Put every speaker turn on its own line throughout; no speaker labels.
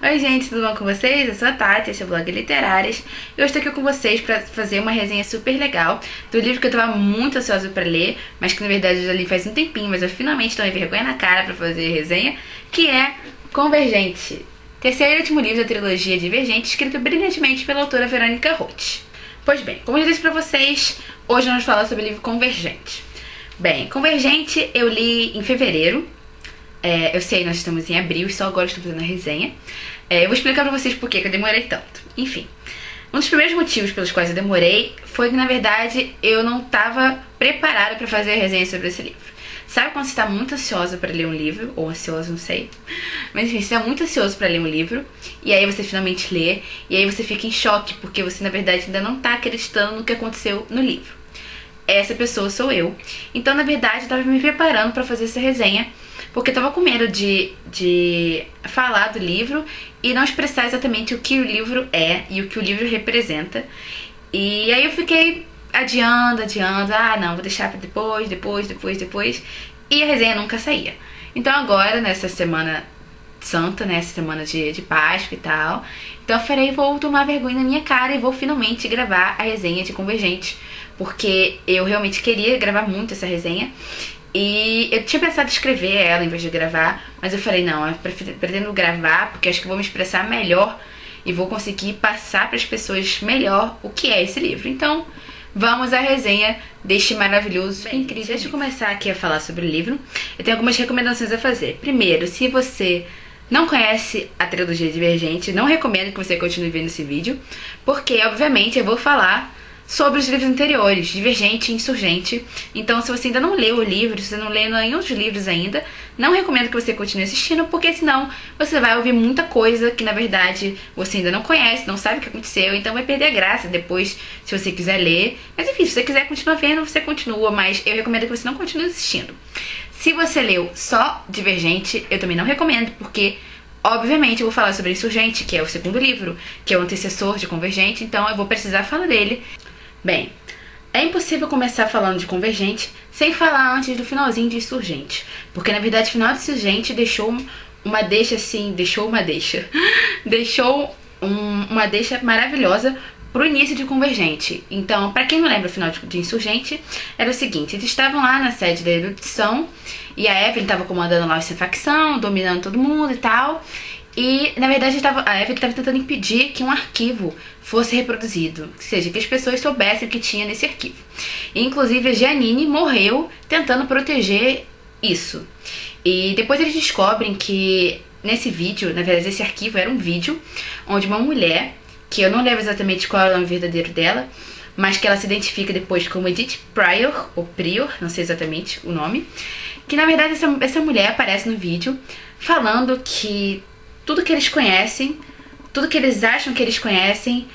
Oi gente, tudo bom com vocês? Eu sou a Tati, esse é o Blog Literárias e hoje estou aqui com vocês para fazer uma resenha super legal do livro que eu estava muito ansiosa para ler, mas que na verdade eu já li faz um tempinho, mas eu finalmente tomei vergonha na cara para fazer a resenha, que é Convergente, terceiro e último livro da trilogia Divergente, escrito brilhantemente pela autora Verônica Roth. Pois bem, como eu disse para vocês, hoje nós vamos falar sobre o livro Convergente. Bem, Convergente eu li em fevereiro. Eu sei, nós estamos em abril e só agora estou fazendo a resenha. Eu vou explicar pra vocês por que eu demorei tanto. Enfim, um dos primeiros motivos pelos quais eu demorei foi que, na verdade, eu não estava preparada pra fazer a resenha sobre esse livro. Sabe quando você está muito ansiosa pra ler um livro, ou ansioso, não sei. Mas enfim, você está muito ansioso pra ler um livro, e aí você finalmente lê, e aí você fica em choque, porque você, na verdade, ainda não tá acreditando no que aconteceu no livro. Essa pessoa sou eu. Então, na verdade, eu estava me preparando pra fazer essa resenha, porque eu tava com medo de falar do livro e não expressar exatamente o que o livro é e o que o livro representa. E aí eu fiquei adiando, não, vou deixar pra depois. E a resenha nunca saía. Então agora, nessa semana santa, né, essa semana de Páscoa e tal, então eu falei, vou tomar vergonha na minha cara e vou finalmente gravar a resenha de Convergente, porque eu realmente queria gravar muito essa resenha. E eu tinha pensado em escrever ela em vez de gravar, mas eu falei, não, eu pretendo gravar porque acho que vou me expressar melhor e vou conseguir passar para as pessoas melhor o que é esse livro. Então, vamos à resenha deste maravilhoso, incrível. Deixa eu começar aqui a falar sobre o livro. Eu tenho algumas recomendações a fazer. Primeiro, se você não conhece a trilogia Divergente, não recomendo que você continue vendo esse vídeo, porque, obviamente, eu vou falar sobre os livros anteriores, Divergente e Insurgente. Então, se você ainda não leu o livro, se você não leu nenhum dos livros ainda, não recomendo que você continue assistindo, porque senão você vai ouvir muita coisa que, na verdade, você ainda não conhece, não sabe o que aconteceu, então vai perder a graça depois, se você quiser ler. Mas enfim, se você quiser continuar vendo, você continua, mas eu recomendo que você não continue assistindo. Se você leu só Divergente, eu também não recomendo, porque obviamente eu vou falar sobre Insurgente, que é o segundo livro, que é o antecessor de Convergente, então eu vou precisar falar dele. Bem, é impossível começar falando de Convergente sem falar antes do finalzinho de Insurgente, porque na verdade o final de Insurgente deixou uma deixa maravilhosa pro início de Convergente. Então, pra quem não lembra o final de Insurgente, era o seguinte: eles estavam lá na sede da erudição e a Evelyn estava comandando lá essa facção, dominando todo mundo e tal. E, na verdade, a Evelyn estava tentando impedir que um arquivo fosse reproduzido, ou seja, que as pessoas soubessem o que tinha nesse arquivo. E, inclusive, a Jeanine morreu tentando proteger isso. E depois eles descobrem que nesse vídeo, na verdade, esse arquivo era um vídeo onde uma mulher, que eu não lembro exatamente qual é o nome verdadeiro dela, mas que ela se identifica depois como Edith Pryor, ou Prior, não sei exatamente o nome, que, na verdade, essa mulher aparece no vídeo falando que tudo que eles conhecem, tudo que eles acham que eles conhecem,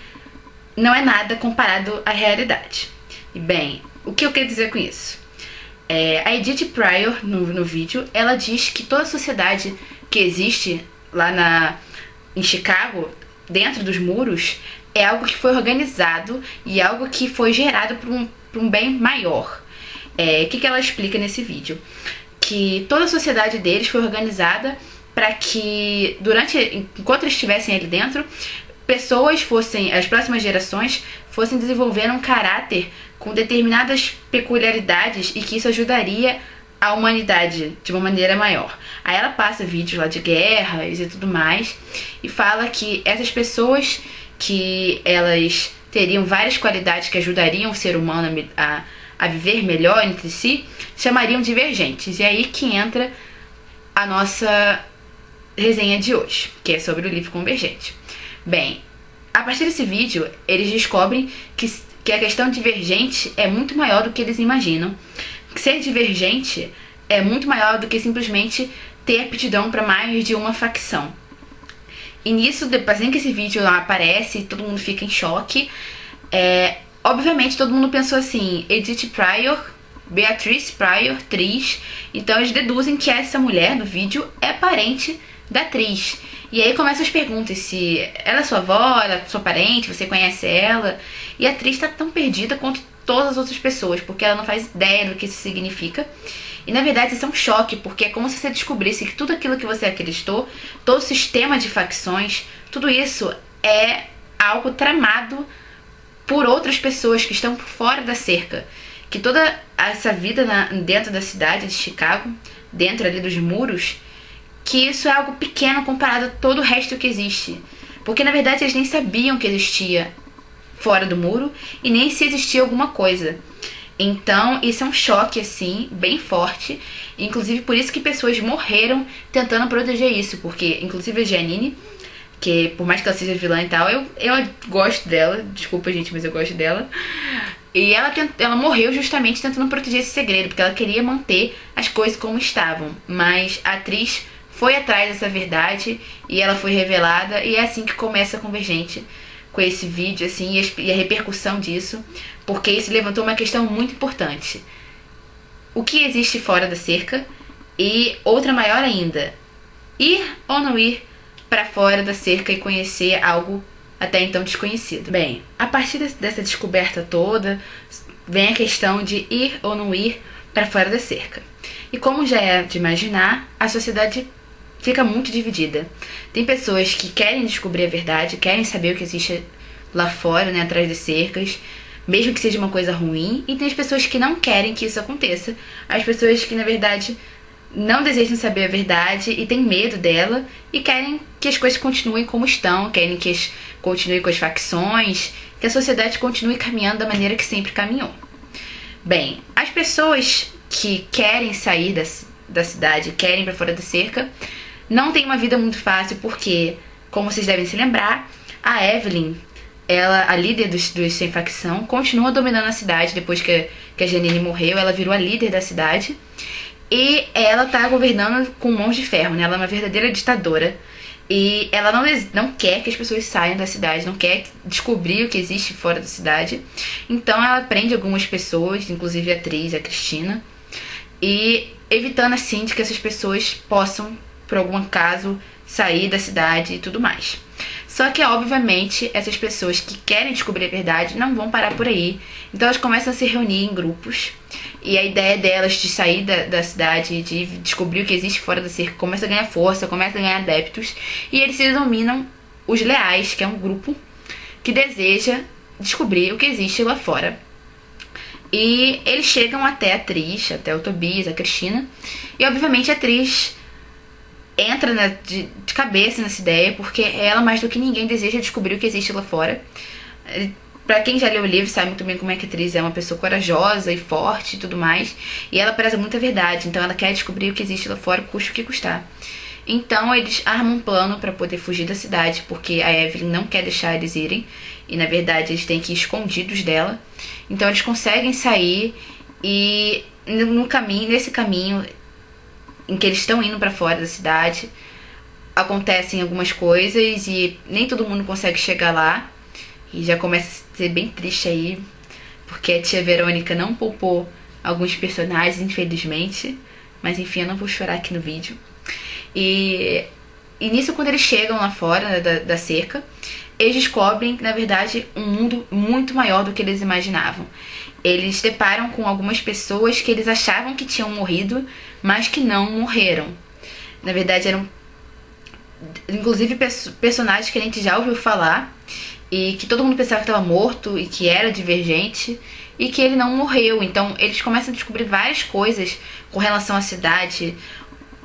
não é nada comparado à realidade. E bem, o que eu quero dizer com isso? A Edith Pryor, no vídeo, ela diz que toda a sociedade que existe lá em Chicago, dentro dos muros, é algo que foi organizado e algo que foi gerado por um bem maior. O que ela explica nesse vídeo? Que toda a sociedade deles foi organizada para que, enquanto eles estivessem ali dentro, as próximas gerações fossem desenvolvendo um caráter com determinadas peculiaridades e que isso ajudaria a humanidade de uma maneira maior. Aí ela passa vídeos lá de guerras e tudo mais e fala que essas pessoas, que elas teriam várias qualidades que ajudariam o ser humano a viver melhor entre si, chamariam divergentes. E aí que entra a nossa resenha de hoje, que é sobre o livro Convergente. Bem, a partir desse vídeo, eles descobrem que a questão divergente é muito maior do que eles imaginam. Ser divergente é muito maior do que simplesmente ter aptidão para mais de uma facção. E nisso, assim que esse vídeo lá aparece, todo mundo fica em choque. Obviamente, todo mundo pensou assim: Edith Pryor, Beatrice Pryor, atriz. Então eles deduzem que essa mulher do vídeo é parente da atriz. E aí começam as perguntas: se ela é sua avó, ela é sua parente, você conhece ela? E a atriz tá tão perdida quanto todas as outras pessoas, porque ela não faz ideia do que isso significa. E na verdade isso é um choque, porque é como se você descobrisse que tudo aquilo que você acreditou, todo o sistema de facções, tudo isso é algo tramado por outras pessoas que estão fora da cerca. Que toda essa vida dentro da cidade de Chicago, dentro ali dos muros, que isso é algo pequeno comparado a todo o resto que existe. Porque na verdade eles nem sabiam que existia fora do muro e nem se existia alguma coisa. Então isso é um choque assim, bem forte. Inclusive por isso que pessoas morreram tentando proteger isso. Porque inclusive a Janine, que por mais que ela seja vilã e tal, eu gosto dela. Desculpa gente, mas eu gosto dela. E ela morreu justamente tentando proteger esse segredo, porque ela queria manter as coisas como estavam. Mas a atriz foi atrás dessa verdade e ela foi revelada. E é assim que começa a Convergente, com esse vídeo assim, e a repercussão disso. Porque isso levantou uma questão muito importante. O que existe fora da cerca? E outra maior ainda, ir ou não ir para fora da cerca e conhecer algo até então desconhecido. Bem, a partir dessa descoberta toda, vem a questão de ir ou não ir para fora da cerca. E como já é de imaginar, a sociedade fica muito dividida. Tem pessoas que querem descobrir a verdade, querem saber o que existe lá fora, né, atrás das cercas, mesmo que seja uma coisa ruim, e tem as pessoas que não querem que isso aconteça, as pessoas que na verdade não desejam saber a verdade e têm medo dela e querem que as coisas continuem como estão, querem que continue com as facções, que a sociedade continue caminhando da maneira que sempre caminhou. Bem, as pessoas que querem sair da cidade, querem ir para fora da cerca, não têm uma vida muito fácil porque, como vocês devem se lembrar, a Evelyn, ela, a líder dos sem facção, continua dominando a cidade depois que a Janine morreu. Ela virou a líder da cidade e ela tá governando com mãos de ferro, né? Ela é uma verdadeira ditadora. E ela não quer que as pessoas saiam da cidade, não quer descobrir o que existe fora da cidade. Então ela prende algumas pessoas, inclusive a atriz, a Cristina, e evitando assim de que essas pessoas possam, por algum caso, sair da cidade e tudo mais. Só que, obviamente, essas pessoas que querem descobrir a verdade não vão parar por aí. Então elas começam a se reunir em grupos. E a ideia delas de sair da cidade, de descobrir o que existe fora da cerca, começa a ganhar força, começa a ganhar adeptos. E eles se denominam os Leais, que é um grupo que deseja descobrir o que existe lá fora. E eles chegam até a atriz, até o Tobias, a Cristina. E, obviamente, a atriz entra de cabeça nessa ideia, porque ela, mais do que ninguém, deseja descobrir o que existe lá fora. Pra quem já leu o livro sabe muito bem como é que a atriz é uma pessoa corajosa e forte e tudo mais. E ela preza muito a verdade, então ela quer descobrir o que existe lá fora, custe o que custar. Então eles armam um plano pra poder fugir da cidade, porque a Evelyn não quer deixar eles irem. E na verdade eles têm que ir escondidos dela. Então eles conseguem sair e nesse caminho em que eles estão indo pra fora da cidade, acontecem algumas coisas e nem todo mundo consegue chegar lá. E já começa a ser bem triste aí, porque a tia Verônica não poupou alguns personagens, infelizmente. Mas enfim, eu não vou chorar aqui no vídeo. E nisso, quando eles chegam lá fora da cerca, eles descobrem que, na verdade, um mundo muito maior do que eles imaginavam. Eles se deparam com algumas pessoas que eles achavam que tinham morrido, mas que não morreram. Na verdade, eram inclusive personagens que a gente já ouviu falar e que todo mundo pensava que estava morto e que era divergente e que ele não morreu. Então eles começam a descobrir várias coisas com relação à cidade,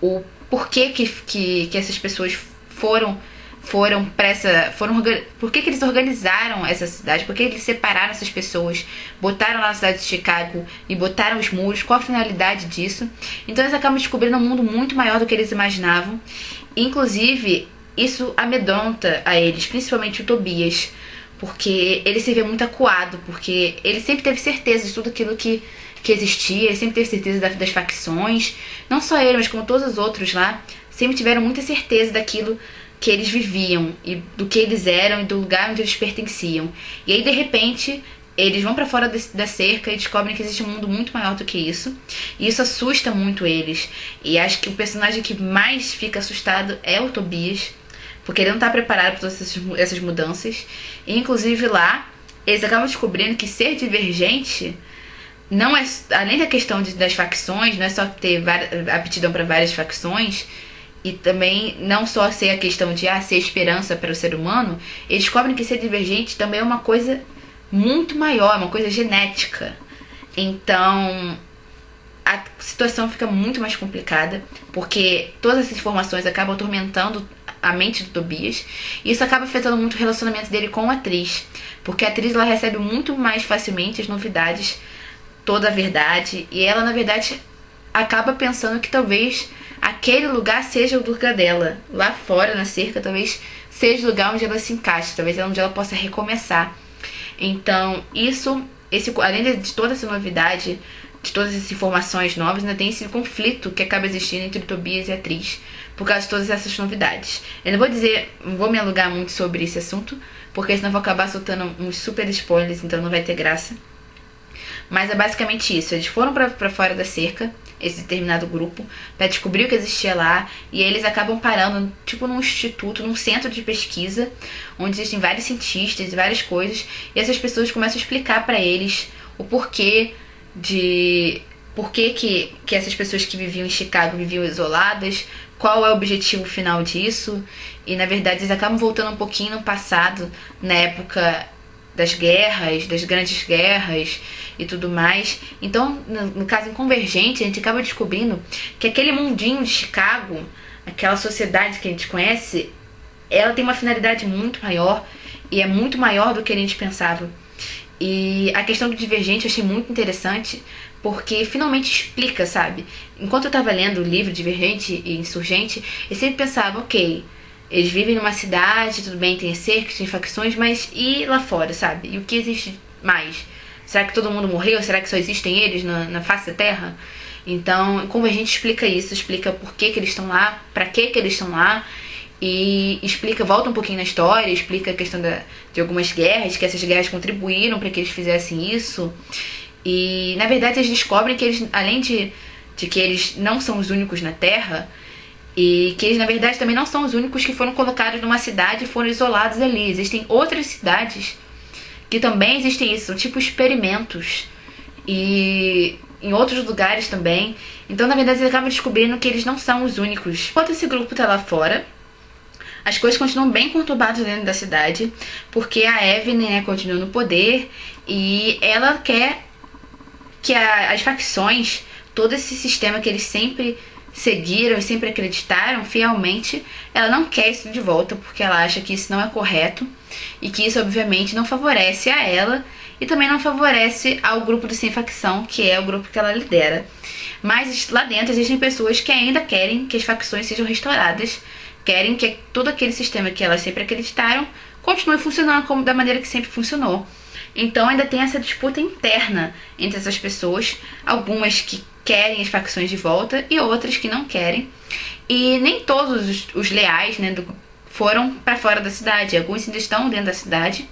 o porquê que essas pessoas por que eles organizaram essa cidade, por que eles separaram essas pessoas, botaram lá na cidade de Chicago e botaram os muros, qual a finalidade disso. Então eles acabam descobrindo um mundo muito maior do que eles imaginavam. Inclusive, isso amedronta a eles, principalmente o Tobias, porque ele se vê muito acuado, porque ele sempre teve certeza de tudo aquilo que existia, ele sempre teve certeza das facções. Não só ele, mas como todos os outros lá, sempre tiveram muita certeza daquilo que eles viviam e do que eles eram e do lugar onde eles pertenciam. E aí, de repente, eles vão pra fora da cerca e descobrem que existe um mundo muito maior do que isso. E isso assusta muito eles. E acho que o personagem que mais fica assustado é o Tobias, porque ele não tá preparado para todas essas mudanças. E, inclusive, lá, eles acabam descobrindo que ser divergente não é, além da questão das facções, não é só ter aptidão para várias facções, e também não só ser a questão de ser esperança para o ser humano, eles descobrem que ser divergente também é uma coisa muito maior, uma coisa genética. Então a situação fica muito mais complicada, porque todas essas informações acabam atormentando a mente do Tobias, e isso acaba afetando muito o relacionamento dele com a atriz, porque a atriz ela recebe muito mais facilmente as novidades, toda a verdade, e ela na verdade acaba pensando que talvez aquele lugar seja o lugar dela, lá fora na cerca talvez seja o lugar onde ela se encaixe, talvez é onde ela possa recomeçar. Então além de toda essa novidade, de todas essas informações novas, ainda tem esse conflito que acaba existindo entre Tobias e a atriz, por causa de todas essas novidades. Eu não vou me alugar muito sobre esse assunto, porque senão eu vou acabar soltando uns super spoilers, então não vai ter graça. Mas é basicamente isso, eles foram pra fora da cerca, esse determinado grupo, pra descobrir o que existia lá, e eles acabam parando, tipo num instituto, num centro de pesquisa, onde existem vários cientistas e várias coisas, e essas pessoas começam a explicar pra eles o porquê que essas pessoas que viviam em Chicago viviam isoladas, qual é o objetivo final disso, e na verdade eles acabam voltando um pouquinho no passado, na época das guerras, das grandes guerras e tudo mais. Então, no caso em Convergente, a gente acaba descobrindo que aquele mundinho de Chicago, aquela sociedade que a gente conhece, ela tem uma finalidade muito maior, e é muito maior do que a gente pensava. E a questão do Divergente eu achei muito interessante, porque finalmente explica, sabe? Enquanto eu tava lendo o livro Divergente e Insurgente, eu sempre pensava, ok, eles vivem numa cidade, tudo bem, tem cercos, tem facções, mas e lá fora, sabe? E o que existe mais? Será que todo mundo morreu? Será que só existem eles na face da Terra? Então, Convergente explica isso, explica por que eles estão lá, pra que eles estão lá, e explica, volta um pouquinho na história, explica a questão de algumas guerras, que essas guerras contribuíram para que eles fizessem isso. E, na verdade, eles descobrem que eles, além de que eles não são os únicos na Terra, e que eles, na verdade, também não são os únicos que foram colocados numa cidade e foram isolados ali. Existem outras cidades que também existem isso, são tipo experimentos. E em outros lugares também. Então, na verdade, eles acabam descobrindo que eles não são os únicos. Enquanto esse grupo tá lá fora, as coisas continuam bem conturbadas dentro da cidade, porque a Evelyn, né, continua no poder, e ela quer que as facções, todo esse sistema que eles sempre seguiram e sempre acreditaram fielmente, ela não quer isso de volta, porque ela acha que isso não é correto, e que isso obviamente não favorece a ela, e também não favorece ao grupo do Sem Facção, que é o grupo que ela lidera. Mas lá dentro existem pessoas que ainda querem que as facções sejam restauradas, querem que todo aquele sistema que elas sempre acreditaram continue funcionando da maneira que sempre funcionou. Então ainda tem essa disputa interna entre essas pessoas, algumas que querem as facções de volta e outras que não querem. E nem todos os leais, né, foram para fora da cidade, alguns ainda estão dentro da cidade,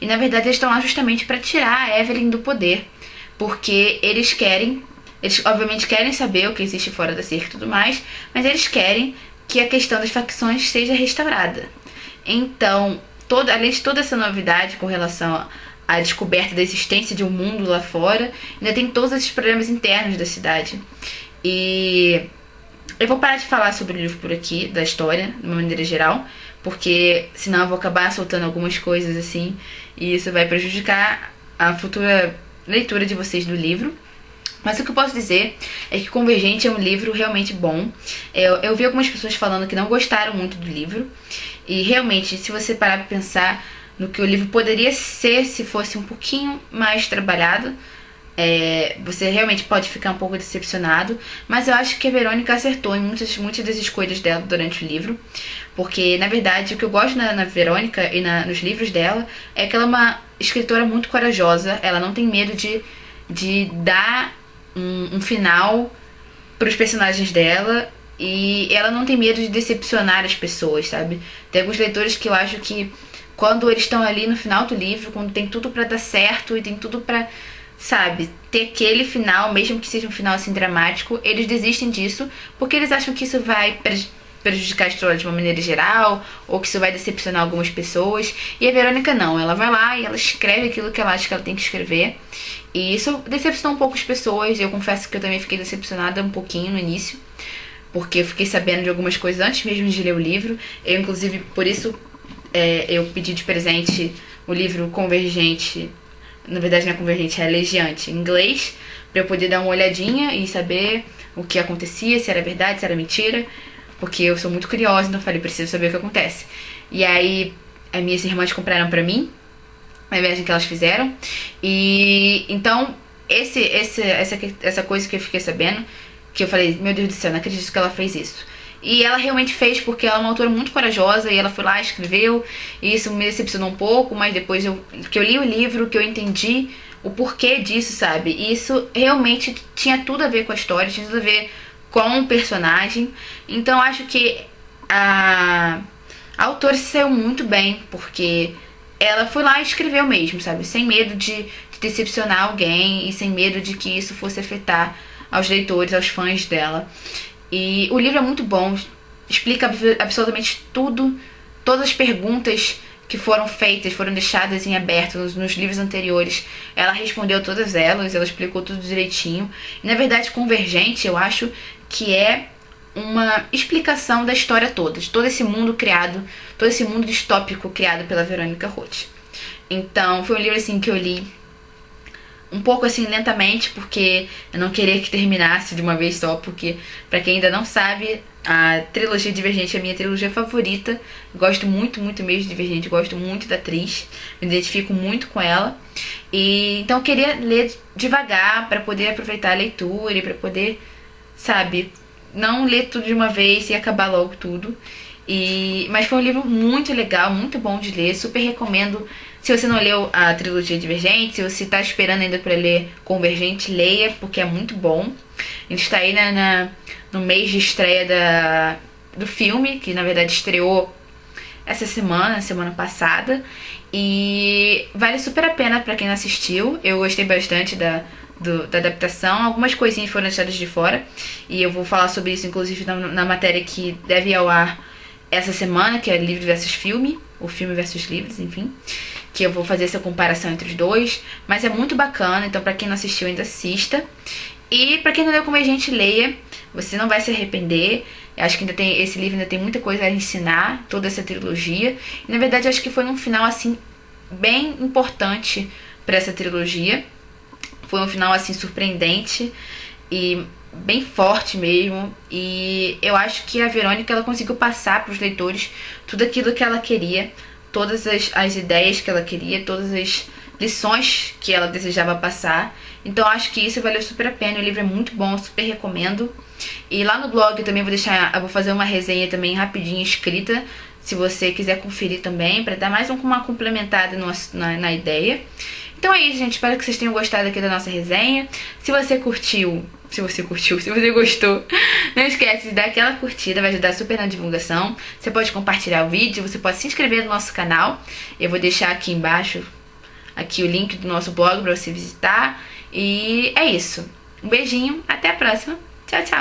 e na verdade eles estão lá justamente para tirar a Evelyn do poder, porque eles obviamente querem saber o que existe fora da cerca e tudo mais, mas eles querem que a questão das facções seja restaurada. Então, além de toda essa novidade com relação à descoberta da existência de um mundo lá fora, ainda tem todos esses problemas internos da cidade. E eu vou parar de falar sobre o livro por aqui, da história, de uma maneira geral, porque senão eu vou acabar soltando algumas coisas assim, e isso vai prejudicar a futura leitura de vocês do livro. Mas o que eu posso dizer é que Convergente é um livro realmente bom. Eu vi algumas pessoas falando que não gostaram muito do livro. E realmente, se você parar pra pensar no que o livro poderia ser se fosse um pouquinho mais trabalhado, você realmente pode ficar um pouco decepcionado. Mas eu acho que a Verônica acertou em muitas das escolhas dela durante o livro. Porque, na verdade, o que eu gosto na Verônica e nos livros dela é que ela é uma escritora muito corajosa. Ela não tem medo de dar um final para os personagens dela, e ela não tem medo de decepcionar as pessoas, sabe? Tem alguns leitores que eu acho que quando eles estão ali no final do livro, quando tem tudo pra dar certo e tem tudo pra, sabe, ter aquele final, mesmo que seja um final assim dramático, eles desistem disso porque eles acham que isso vai prejudicar a história de uma maneira geral, ou que isso vai decepcionar algumas pessoas. E a Verônica não, ela vai lá e ela escreve aquilo que ela acha que ela tem que escrever. E isso decepcionou um pouco as pessoas. Eu confesso que eu também fiquei decepcionada um pouquinho no início, porque eu fiquei sabendo de algumas coisas antes mesmo de ler o livro. Eu, inclusive, por isso, eu pedi de presente o livro Convergente. Na verdade não é Convergente, é Legiante, em inglês, pra eu poder dar uma olhadinha e saber o que acontecia, se era verdade, se era mentira, porque eu sou muito curiosa, então eu falei, preciso saber o que acontece. E aí, as minhas irmãs compraram pra mim, na viagem que elas fizeram, e então, essa coisa que eu fiquei sabendo, que eu falei, meu Deus do céu, não acredito que ela fez isso. E ela realmente fez, porque ela é uma autora muito corajosa, e ela foi lá, escreveu, e isso me decepcionou um pouco, mas depois que eu li o livro, que eu entendi o porquê disso, sabe? E isso realmente tinha tudo a ver com a história, tinha tudo a ver com o personagem. Então acho que a autora se saiu muito bem, porque ela foi lá e escreveu mesmo, sabe? Sem medo de decepcionar alguém e sem medo de que isso fosse afetar aos leitores, aos fãs dela. E o livro é muito bom, explica absolutamente tudo, todas as perguntas que foram feitas, foram deixadas em aberto nos livros anteriores. Ela respondeu todas elas, ela explicou tudo direitinho. E, na verdade, Convergente, eu acho que é uma explicação da história toda, de todo esse mundo criado, todo esse mundo distópico criado pela Verônica Roth. Então, foi um livro assim que eu li um pouco assim lentamente, porque eu não queria que terminasse de uma vez só, porque pra quem ainda não sabe, a trilogia Divergente é a minha trilogia favorita. Gosto muito, muito mesmo de Divergente, gosto muito da atriz, me identifico muito com ela. E então eu queria ler devagar pra poder aproveitar a leitura e pra poder, sabe, não ler tudo de uma vez e acabar logo tudo. Mas foi um livro muito legal, muito bom de ler, super recomendo. Se você não leu a trilogia Divergente, se você tá esperando ainda pra ler Convergente, leia, porque é muito bom. A gente tá aí no mês de estreia do filme, que na verdade estreou essa semana passada. E vale super a pena pra quem não assistiu. Eu gostei bastante da adaptação. Algumas coisinhas foram deixadas de fora, e eu vou falar sobre isso inclusive na matéria que deve ir ao ar essa semana, que é livro versus filme, ou filme versus livros, enfim, que eu vou fazer essa comparação entre os dois. Mas é muito bacana, então pra quem não assistiu ainda assista. E pra quem não leu Convergente, leia, você não vai se arrepender. Eu acho que esse livro ainda tem muita coisa a ensinar, toda essa trilogia. E na verdade eu acho que foi um final assim bem importante pra essa trilogia. Foi um final assim surpreendente e bem forte mesmo. E eu acho que a Verônica, ela conseguiu passar para os leitores tudo aquilo que ela queria, todas as ideias que ela queria, todas as lições que ela desejava passar. Então acho que isso valeu super a pena. O livro é muito bom, super recomendo. E lá no blog eu também eu vou fazer uma resenha também rapidinho escrita, se você quiser conferir também, para dar mais uma complementada na ideia. Então é isso, gente. Espero que vocês tenham gostado aqui da nossa resenha. Se você gostou, não esquece de dar aquela curtida, vai ajudar super na divulgação. Você pode compartilhar o vídeo, você pode se inscrever no nosso canal. Eu vou deixar aqui embaixo o link do nosso blog para você visitar. E é isso. Um beijinho, até a próxima. Tchau, tchau.